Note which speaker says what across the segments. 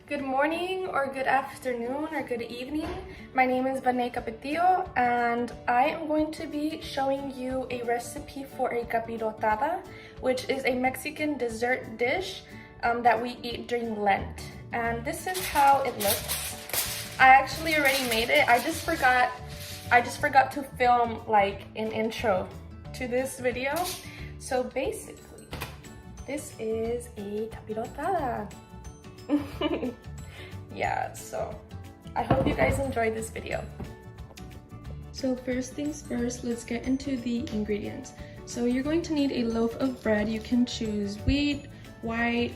Speaker 1: Good morning or good afternoon or good evening. My name is Vaney Capetillo and I am going to be showing you a recipe for a capirotada, which is a Mexican dessert dish that we eat during Lent. And this is how it looks. I actually already made it. I just forgot to film like an intro to this video. So basically, this is a capirotada. Yeah, so I hope you guys enjoyed this video. So first things first, let's get into the ingredients. So you're going to need a loaf of bread. You can choose wheat, white,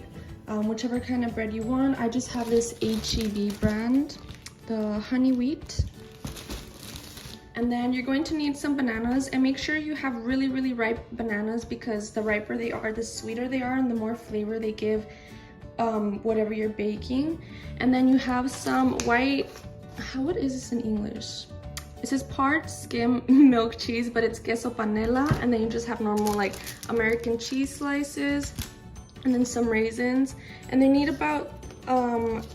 Speaker 1: whichever kind of bread you want. I just have this HEB brand, the honey wheat. And then you're going to need some bananas, and make sure you have really ripe bananas, because the riper they are, the sweeter they are and the more flavor they give whatever you're baking. And then you have some white, what is this in English? It says part skim milk cheese, but it's queso panela. And then you just have normal like American cheese slices, and then some raisins. And they need about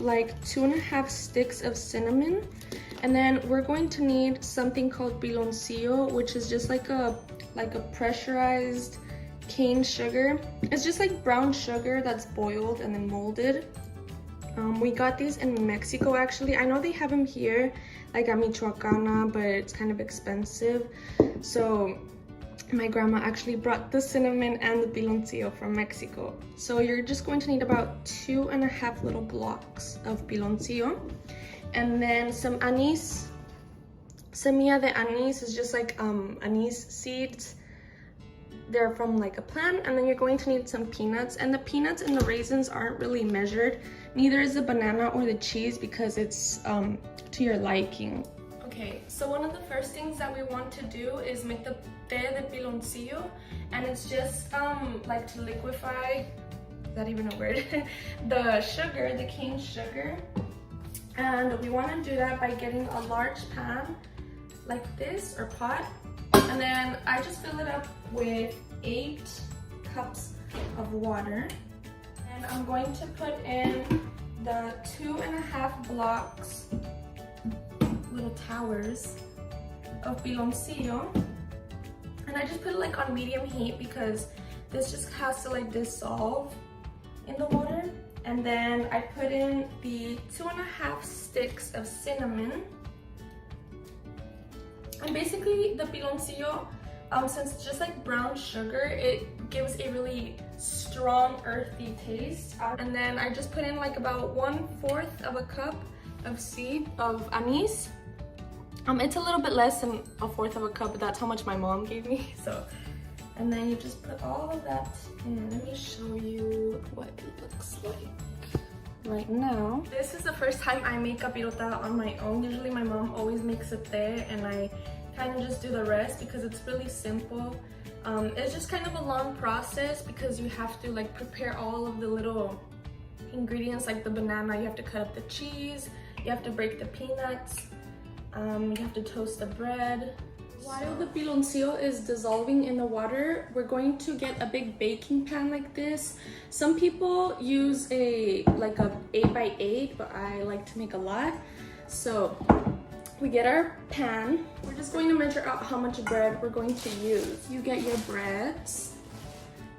Speaker 1: like 2.5 sticks of cinnamon. And then we're going to need something called piloncillo, which is just like a pressurized cane sugar. It's just like brown sugar that's boiled and then molded. We got these in Mexico actually. I know they have them here, like at Michoacana, but it's kind of expensive. So my grandma actually brought the cinnamon and the piloncillo from Mexico. So you're just going to need about 2.5 little blocks of piloncillo. And then some anise. Semilla de anise is just like anise seeds. They're from like a plant. And then you're going to need some peanuts, and the peanuts and the raisins aren't really measured, neither is the banana or the cheese, because it's to your liking. Okay, so one of the first things that we want to do is make the té de piloncillo, and it's just like to liquefy, is that even a word? The sugar, the cane sugar. And we want to do that by getting a large pan like this, or pot. And then I just fill it up with 8 cups of water. And I'm going to put in the 2.5 blocks, little towers of piloncillo. And I just put it like on medium heat, because this just has to like dissolve in the water. And then I put in the 2.5 sticks of cinnamon. And basically the piloncillo, since it's just like brown sugar, it gives a really strong earthy taste. And then I just put in like about 1/4 of a cup of seed of anise. It's a little bit less than 1/4 of a cup, but that's how much my mom gave me. So, and then you just put all of that in. Let me show you what it looks like right now. This is the first time I make capirotada on my own. Usually my mom always makes it there, and I kind of just do the rest because it's really simple. It's just kind of a long process, because you have to like prepare all of the little ingredients, like the banana, you have to cut up the cheese, you have to break the peanuts, you have to toast the bread. While the piloncillo is dissolving in the water, we're going to get a big baking pan like this. Some people use a 8x8, but I like to make a lot. So we get our pan. We're just going to measure out how much bread we're going to use. You get your breads,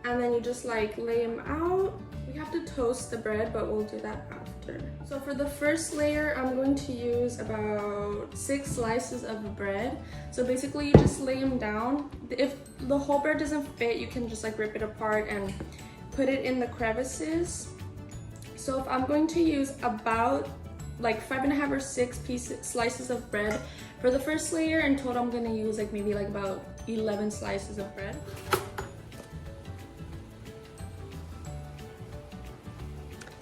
Speaker 1: and then you just like lay them out. We have to toast the bread, but we'll do that after. So for the first layer, I'm going to use about 6 slices of bread. So basically you just lay them down. If the whole bread doesn't fit, you can just like rip it apart and put it in the crevices. So if I'm going to use about like 5.5 or 6 slices of bread for the first layer, in total I'm gonna use like maybe like about 11 slices of bread.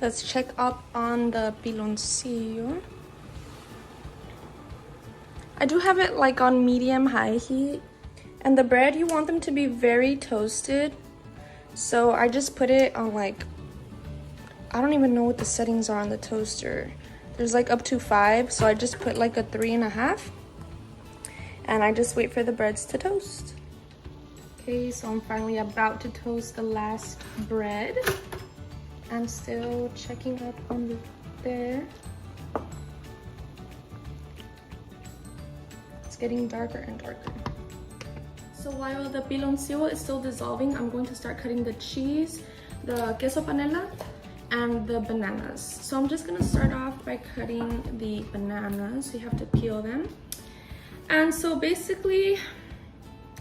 Speaker 1: Let's check up on the piloncillo. I do have it like on medium-high heat. And the bread, you want them to be very toasted. So I just put it on like, I don't even know what the settings are on the toaster. There's like up to 5, so I just put like a 3.5. And I just wait for the breads to toast. Okay, so I'm finally about to toast the last bread. and still checking up on the there. It's getting darker and darker. So while the piloncillo is still dissolving, I'm going to start cutting the cheese, the queso panela, and the bananas. So I'm just gonna start off by cutting the bananas. You have to peel them. And so basically,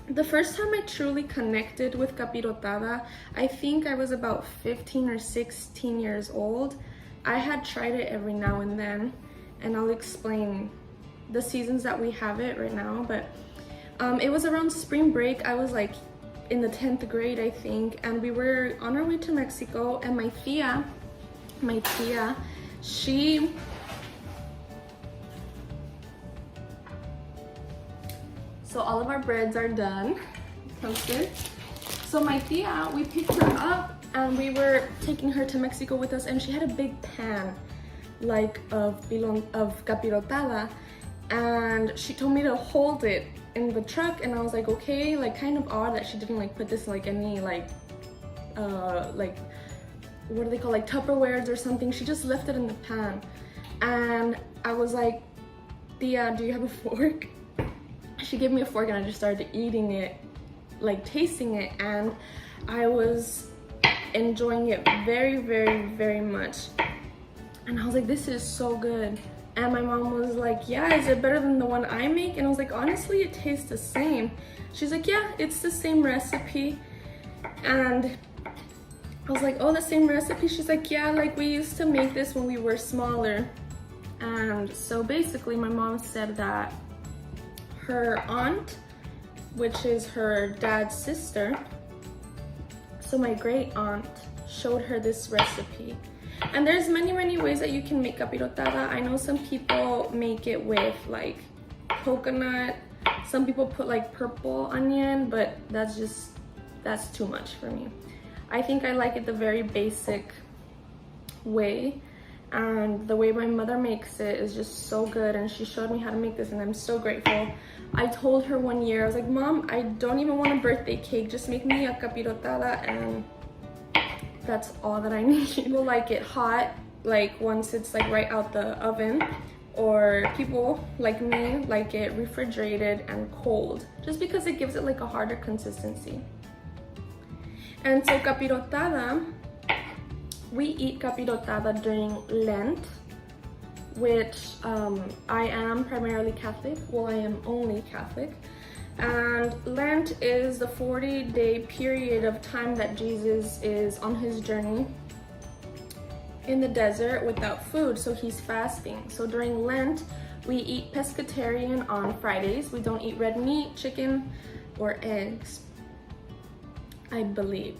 Speaker 1: the first time I truly connected with Capirotada, I think I was about 15 or 16 years old. I had tried it every now and then, and I'll explain the seasons that we have it right now, but it was around spring break. I was like in the 10th grade, I think, and we were on our way to Mexico, and my tia, so all of our breads are done, toasted. So my tia, we picked her up and we were taking her to Mexico with us, and she had a big pan like of capirotada, and she told me to hold it in the truck, and I was like, okay, like kind of odd that she didn't like put this like any like what do they call, like Tupperwares or something. She just left it in the pan, and I was like, Tia, do you have a fork? She gave me a fork, and I just started eating it, like tasting it, and I was enjoying it very, very, very much. And I was like, this is so good. And my mom was like, yeah, is it better than the one I make? And I was like, honestly, it tastes the same. She's like, yeah, it's the same recipe. And I was like, oh, the same recipe? She's like, yeah, like we used to make this when we were smaller. And so basically my mom said that her aunt, which is her dad's sister, so my great aunt, showed her this recipe. And there's many, many ways that you can make capirotada. I know some people make it with like coconut. Some people put like purple onion, but that's too much for me. I think I like it the very basic way, and the way my mother makes it is just so good, and she showed me how to make this, and I'm so grateful. I told her one year, I was like, Mom, I don't even want a birthday cake, just make me a capirotada, and that's all that I need. People like it hot, like once it's like right out the oven, or people like me like it refrigerated and cold, just because it gives it like a harder consistency. And so capirotada, we eat capirotada during Lent, which I am primarily Catholic. Well, I am only Catholic. And Lent is the 40-day period of time that Jesus is on his journey in the desert without food, so he's fasting. So during Lent, we eat pescatarian on Fridays. We don't eat red meat, chicken, or eggs. I believe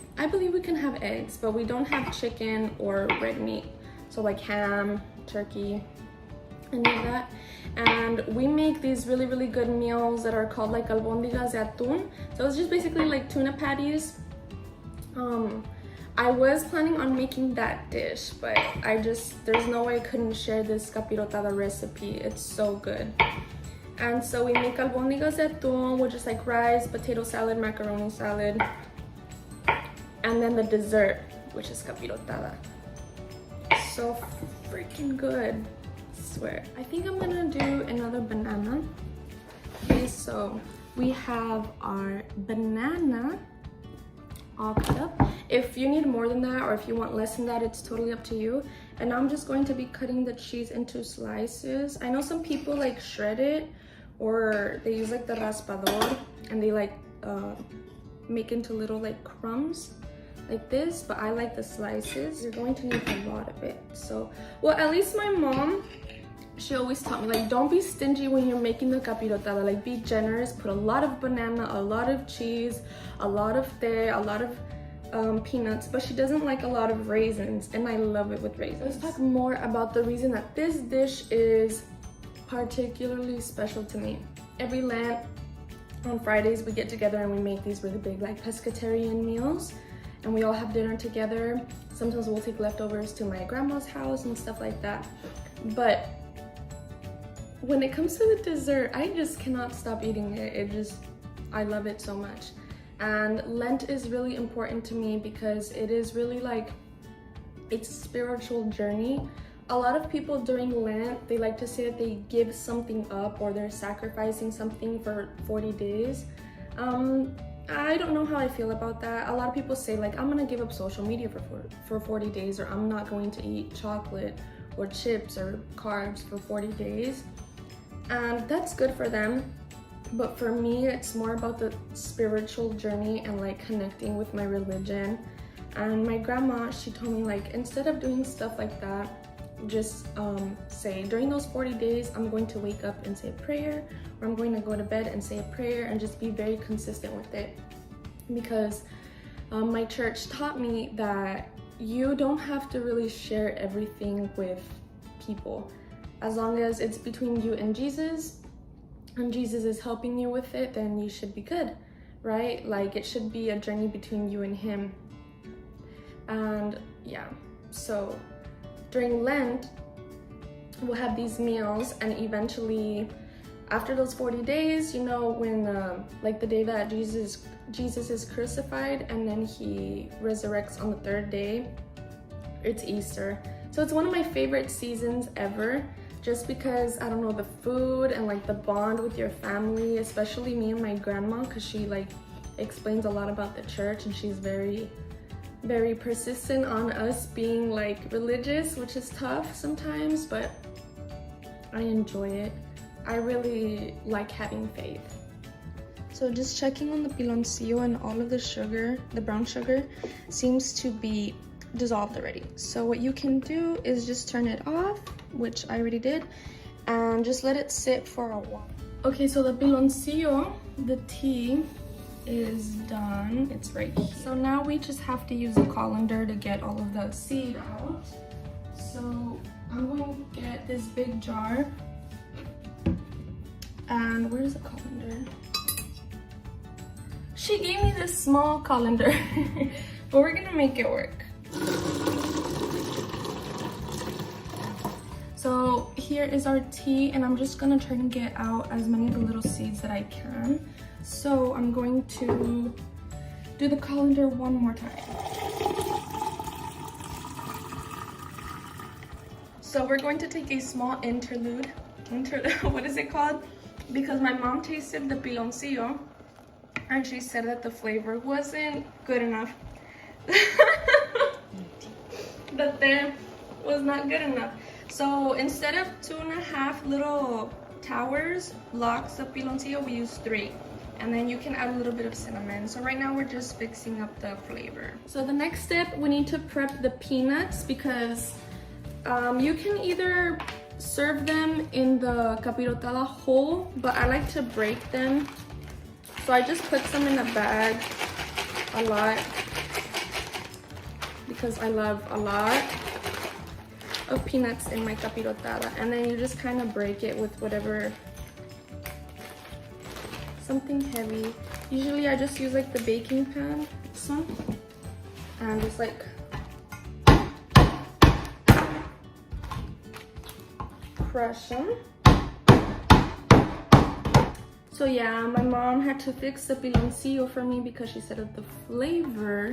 Speaker 1: we can have eggs, but we don't have chicken or red meat. So like ham, turkey, any of that. And we make these really, really good meals that are called like albóndigas de atún. So it's just basically like tuna patties. I was planning on making that dish, but there's no way I couldn't share this capirotada recipe. It's so good. And so we make albóndigas de atún, which is like rice, potato salad, macaroni salad, and then the dessert, which is capirotada. So freaking good, I swear. I think I'm gonna do another banana. Okay, so we have our banana all cut up. If you need more than that, or if you want less than that, it's totally up to you. And I'm just going to be cutting the cheese into slices. I know some people like shred it, or they use like the raspador, and they like make into little like crumbs like this, but I like the slices. You're going to need a lot of it. So, well, at least my mom, she always taught me, like, don't be stingy when you're making the capirotada. Like, be generous, put a lot of banana, a lot of cheese, a lot of te, a lot of peanuts, but she doesn't like a lot of raisins, and I love it with raisins. Let's talk more about the reason that this dish is particularly special to me. Every Lent, on Fridays, we get together and we make these really big like pescatarian meals, and we all have dinner together. Sometimes we'll take leftovers to my grandma's house and stuff like that. But when it comes to the dessert, I just cannot stop eating it. I love it so much. And Lent is really important to me because it is really like, it's a spiritual journey. A lot of people during Lent, they like to say that they give something up or they're sacrificing something for 40 days. I don't know how I feel about that. A lot of people say like, I'm gonna give up social media for 40 days, or I'm not going to eat chocolate or chips or carbs for 40 days. And that's good for them. But for me, it's more about the spiritual journey and like connecting with my religion. And my grandma, she told me like, instead of doing stuff like that, just say during those 40 days, I'm going to wake up and say a prayer, or I'm going to go to bed and say a prayer, and just be very consistent with it. Because my church taught me that you don't have to really share everything with people. As long as it's between you and Jesus is helping you with it, then you should be good, right? Like it should be a journey between you and him. And yeah, so during Lent, we'll have these meals, and eventually after those 40 days, you know, when like the day that Jesus is crucified and then he resurrects on the 3rd day, it's Easter. So it's one of my favorite seasons ever, just because, I don't know, the food and like the bond with your family, especially me and my grandma, because she like explains a lot about the church, and she's very persistent on us being like religious, which is tough sometimes, but I enjoy it. I really like having faith. So just checking on the piloncillo, and all of the sugar, the brown sugar, seems to be dissolved already. So what you can do is just turn it off, which I already did, and just let it sit for a while. Okay, so the piloncillo, the tea, is done. It's right here. So now we just have to use a colander to get all of the seed out. So I'm going to get this big jar, and where's the colander? She gave me this small colander, but we're gonna make it work. So here is our tea, and I'm just gonna try to get out as many of the little seeds that I can. So I'm going to do the colander one more time. So we're going to take a small interlude, what is it called? Because my mom tasted the piloncillo, and she said that the flavor wasn't good enough. That there was not good enough. So instead of 2.5 little towers, blocks of piloncillo, we use 3. And then you can add a little bit of cinnamon. So right now we're just fixing up the flavor. So the next step, we need to prep the peanuts, because you can either serve them in the capirotada whole, but I like to break them. So I just put some in a bag a lot, because I love a lot of peanuts in my capirotada. And then you just kind of break it with whatever, something heavy. Usually I just use like the baking pan, this one, and just like crush them. So yeah, my mom had to fix the piloncillo for me because she said that the flavor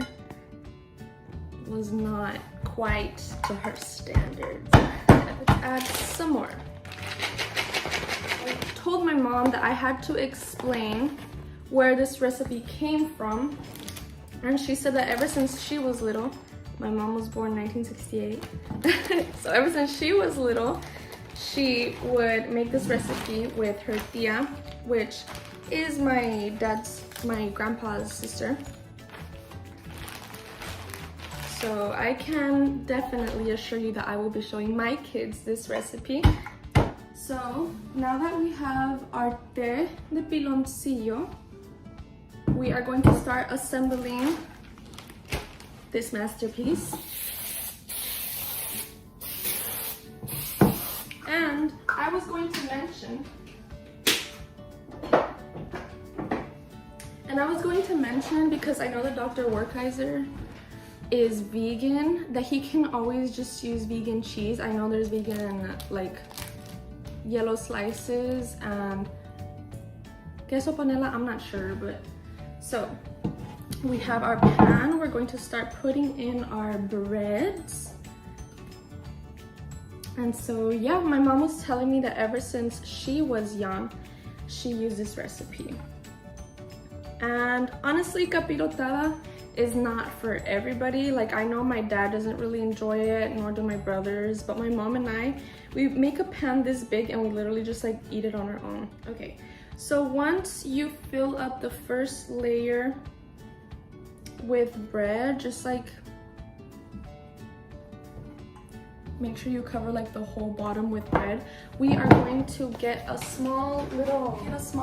Speaker 1: was not quite to her standards. Let's add some more. I told my mom that I had to explain where this recipe came from, and she said that ever since she was little, my mom was born in 1968, so ever since she was little, she would make this recipe with her tia, which is my grandpa's sister. So I can definitely assure you that I will be showing my kids this recipe. So now that we have our té de piloncillo, we are going to start assembling this masterpiece. And I was going to mention, because I know that Dr. Werkheiser is vegan, that he can always just use vegan cheese. I know there's vegan like yellow slices and queso panela, I'm not sure, but so we have our pan. We're going to start putting in our breads. And so yeah, my mom was telling me that ever since she was young, she used this recipe. And honestly, capirotada is not for everybody. Like, I know my dad doesn't really enjoy it, nor do my brothers, but my mom and I, we make a pan this big and we literally just like eat it on our own. Okay, so once you fill up the first layer with bread, just like make sure you cover like the whole bottom with bread. We are going to get a small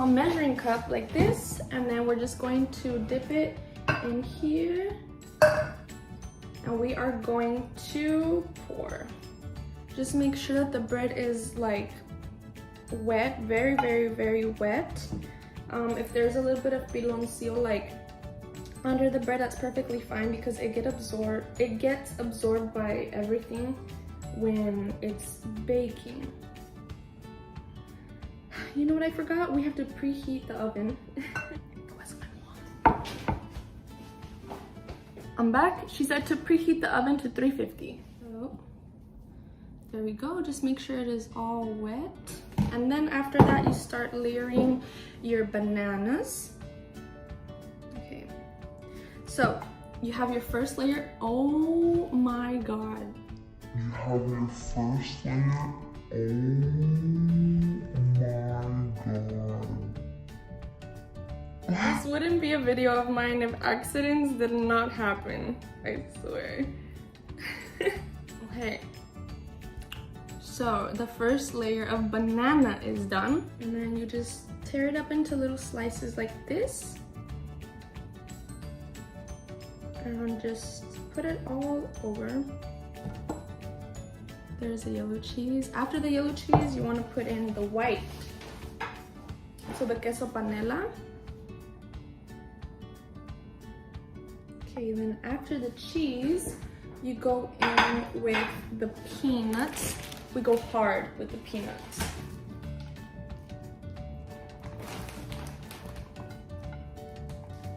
Speaker 1: measuring cup like this, and then we're just going to dip it in here, and we are going to pour. Just make sure that the bread is like wet, very, very, very wet. If there's a little bit of piloncillo like under the bread, that's perfectly fine because it gets absorbed by everything when it's baking. You know what I forgot? We have to preheat the oven. I'm back. She said to preheat the oven to 350. So there we go. Just make sure it is all wet. And then after that, you start layering your bananas. Okay. So you have your first layer. Oh my God.
Speaker 2: You have your first layer. Oh my God.
Speaker 1: This wouldn't be a video of mine if accidents did not happen. I swear. Okay. So the first layer of banana is done. And then you just tear it up into little slices like this. And just put it all over. There's the yellow cheese. After the yellow cheese, you want to put in the white. So the queso panela. Okay, then after the cheese, you go in with the peanuts. We go hard with the peanuts.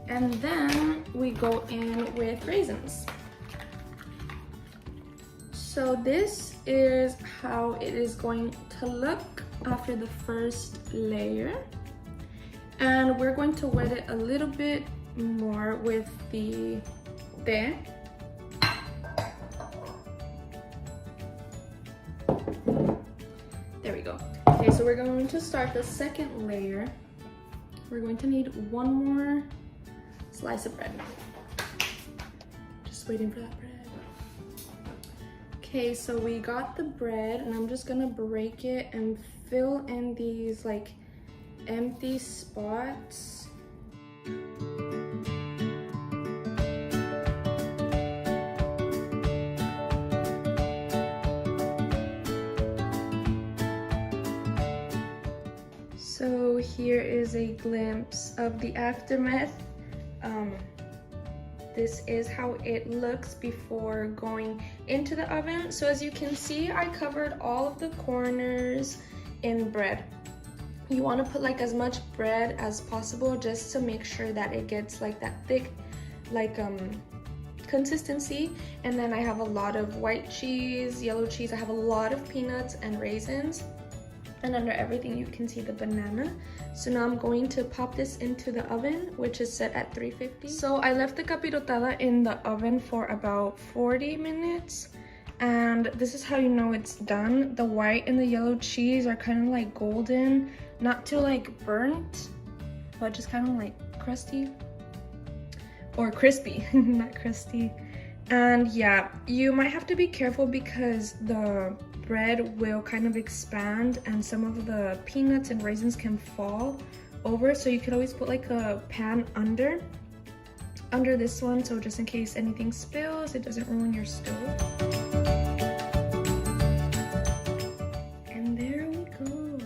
Speaker 1: And then we go in with raisins. So this is how it is going to look after the first layer. And we're going to wet it a little bit more with the té. There we go. Okay, so we're going to start the second layer. We're going to need one more slice of bread. Just waiting for that bread. Okay, so we got the bread, and I'm just gonna break it and fill in these like empty spots. So here is a glimpse of the aftermath. This is how it looks before going into the oven. So as you can see, I covered all of the corners in bread. You want to put like as much bread as possible just to make sure that it gets like that thick consistency. And then I have a lot of white cheese, yellow cheese. I have a lot of peanuts and raisins. And under everything you can see the banana. So now I'm going to pop this into the oven, which is set at 350. So I left the capirotada in the oven for about 40 minutes. And this is how you know it's done. The white and the yellow cheese are kind of like golden, not too like burnt, but just kind of like crusty or crispy, not crusty. And yeah, you might have to be careful because the bread will kind of expand and some of the peanuts and raisins can fall over. So you could always put like a pan under this one, so just in case anything spills, it doesn't ruin your stove. And there we go.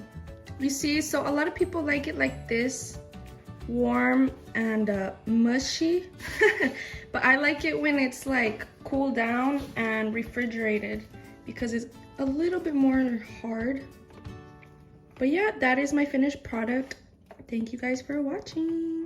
Speaker 1: You see, so a lot of people like it like this, warm and mushy. But I like it when it's like cooled down and refrigerated because it's a little bit more hard. But yeah, that is my finished product. Thank you guys for watching.